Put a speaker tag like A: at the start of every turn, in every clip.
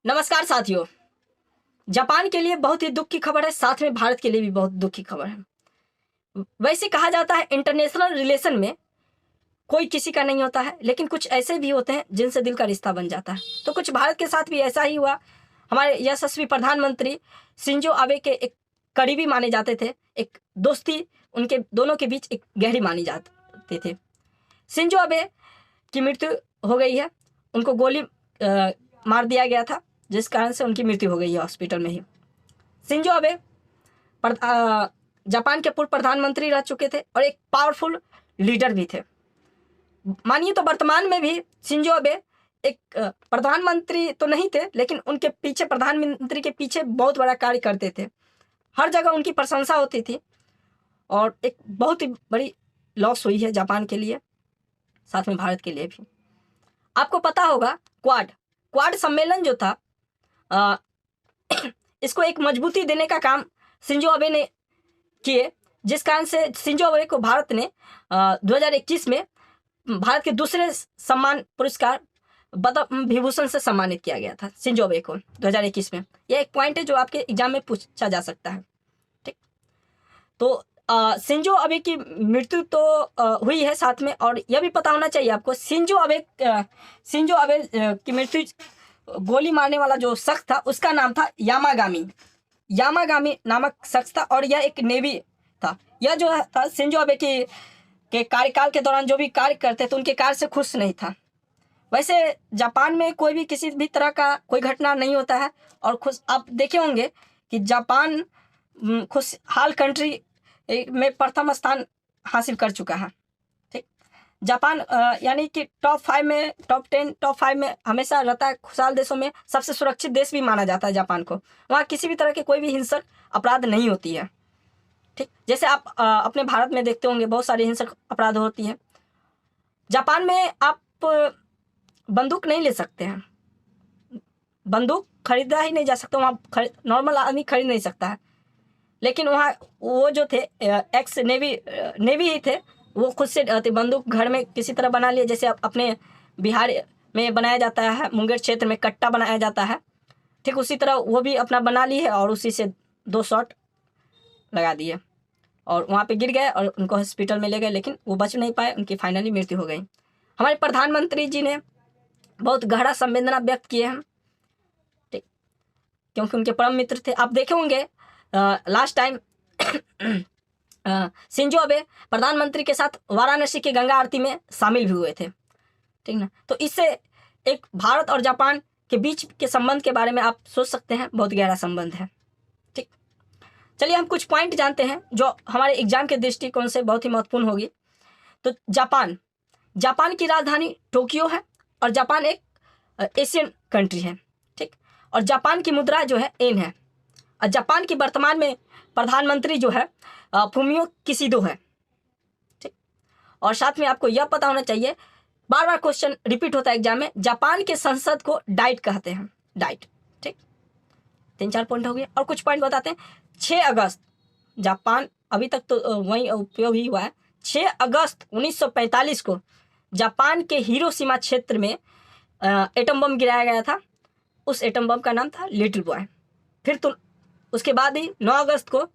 A: नमस्कार साथियों। जापान के लिए बहुत ही दुख की खबर है, साथ में भारत के लिए भी बहुत दुख की खबर है। वैसे कहा जाता है इंटरनेशनल रिलेशन में कोई किसी का नहीं होता है, लेकिन कुछ ऐसे भी होते हैं जिनसे दिल का रिश्ता बन जाता है। तो कुछ भारत के साथ भी ऐसा ही हुआ। हमारे यशस्वी प्रधानमंत्री शिंजो आबे के एक करीबी माने जाते थे, एक दोस्ती उनके दोनों के बीच एक गहरी मानी जाते थे। शिंजो आबे की मृत्यु हो गई है, उनको गोली मार दिया गया था, जिस कारण से उनकी मृत्यु हो गई है हॉस्पिटल में ही। शिंजो आबे जापान के पूर्व प्रधानमंत्री रह चुके थे और एक पावरफुल लीडर भी थे। मानिए तो वर्तमान में भी शिंजो आबे एक प्रधानमंत्री तो नहीं थे, लेकिन उनके पीछे प्रधानमंत्री के पीछे बहुत बड़ा कार्य करते थे। हर जगह उनकी प्रशंसा होती थी और एक बहुत ही बड़ी लॉस हुई है जापान के लिए, साथ में भारत के लिए भी। आपको पता होगा क्वाड सम्मेलन जो था, इसको एक मजबूती देने का काम शिंजो आबे ने किए, जिस कारण से शिंजो आबे को भारत ने 2021 में भारत के दूसरे सम्मान पुरस्कार पद्म विभूषण से सम्मानित किया गया था शिंजो आबे को 2021 में। यह एक पॉइंट है जो आपके एग्जाम में पूछा जा सकता है। ठीक, तो शिंजो आबे की मृत्यु तो हुई है साथ में, और यह भी पता होना चाहिए आपको शिंजो आबे की मृत्यु गोली मारने वाला जो शख्स था उसका नाम था यामागामी नामक शख्स था, और यह एक नेवी था। यह जो था शिंजो आबे के कार्यकाल के दौरान जो भी कार्य करते थे उनके कार्य से खुश नहीं था। वैसे जापान में कोई भी किसी भी तरह का कोई घटना नहीं होता है, और खुश आप देखे होंगे कि जापान खुशहाल कंट्री में प्रथम स्थान हासिल कर चुका है। ठीक, जापान यानी कि टॉप 5 में हमेशा रहता है। खुशहाल देशों में सबसे सुरक्षित देश भी माना जाता है जापान को। वहाँ किसी भी तरह के कोई भी हिंसक अपराध नहीं होती है। ठीक, जैसे आप अपने भारत में देखते होंगे बहुत सारे हिंसक अपराध होती है। जापान में आप बंदूक नहीं ले सकते हैं, बंदूक खरीदा ही नहीं जा सकता, वहाँ नॉर्मल आदमी खरीद नहीं सकता है। लेकिन वहाँ वो जो थे एक्स नेवी ही थे, वो खुद से बंदूक घर में किसी तरह बना लिए, जैसे अपने बिहार में बनाया जाता है, मुंगेर क्षेत्र में कट्टा बनाया जाता है, ठीक उसी तरह वो भी अपना बना ली है और उसी से 2 शॉट लगा दिए और वहाँ पे गिर गए और उनको हॉस्पिटल में ले गए, लेकिन वो बच नहीं पाए, उनकी फाइनली मृत्यु हो गई। हमारे प्रधानमंत्री जी ने बहुत गहरा संवेदना व्यक्त किए हैं, ठीक, क्योंकि उनके परम मित्र थे। आप देखे होंगे लास्ट टाइम शिंजो आबे प्रधानमंत्री के साथ वाराणसी की गंगा आरती में शामिल भी हुए थे, ठीक ना। तो इससे एक भारत और जापान के बीच के संबंध के बारे में आप सोच सकते हैं, बहुत गहरा संबंध है। ठीक, चलिए हम कुछ पॉइंट जानते हैं जो हमारे एग्जाम के दृष्टिकोण से बहुत ही महत्वपूर्ण होगी। तो जापान की राजधानी टोक्यो है और जापान एक एशियन कंट्री है। ठीक, और जापान की मुद्रा जो है येन है, और जापान की वर्तमान में प्रधानमंत्री जो है फुमियो किशिडो है। ठीक, और साथ में आपको यह पता होना चाहिए, बार बार क्वेश्चन रिपीट होता है एग्जाम में, जापान के संसद को डाइट कहते हैं, डाइट। ठीक, 3-4 पॉइंट हो गए और कुछ पॉइंट बताते हैं। 6 अगस्त जापान, अभी तक तो वही उपयोग ही हुआ है, 6 अगस्त 1945 को जापान के हिरोशिमा क्षेत्र में एटम बम गिराया गया था। उस एटम बम का नाम था लिटिल बॉय। फिर तो उसके बाद ही 9 अगस्त को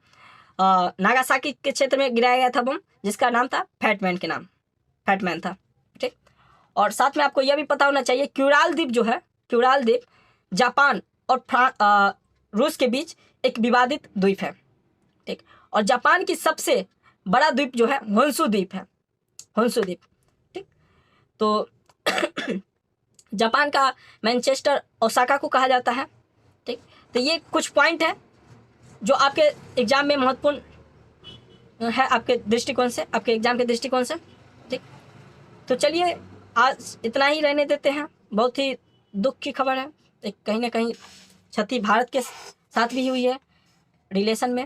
A: नागासाकी के क्षेत्र में गिराया गया था बम, जिसका नाम था फैटमैन था। ठीक, और साथ में आपको यह भी पता होना चाहिए क्यूराल द्वीप जो है, क्यूराल द्वीप जापान और रूस के बीच एक विवादित द्वीप है। ठीक, और जापान की सबसे बड़ा द्वीप जो है होन्शु द्वीप है, होन्शु द्वीप। ठीक, तो जापान का मैनचेस्टर ओसाका को कहा जाता है। ठीक, तो ये कुछ पॉइंट है जो आपके एग्जाम में महत्वपूर्ण है, आपके दृष्टिकोण से, आपके एग्जाम के दृष्टिकोण से। ठीक, तो चलिए आज इतना ही रहने देते हैं। बहुत ही दुख की खबर है, एक कहीं ना कहीं क्षति भारत के साथ भी हुई है रिलेशन में।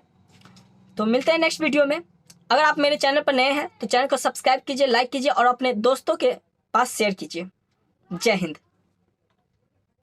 A: तो मिलते हैं नेक्स्ट वीडियो में। अगर आप मेरे चैनल पर नए हैं तो चैनल को सब्सक्राइब कीजिए, लाइक कीजिए और अपने दोस्तों के पास शेयर कीजिए। जय हिंद।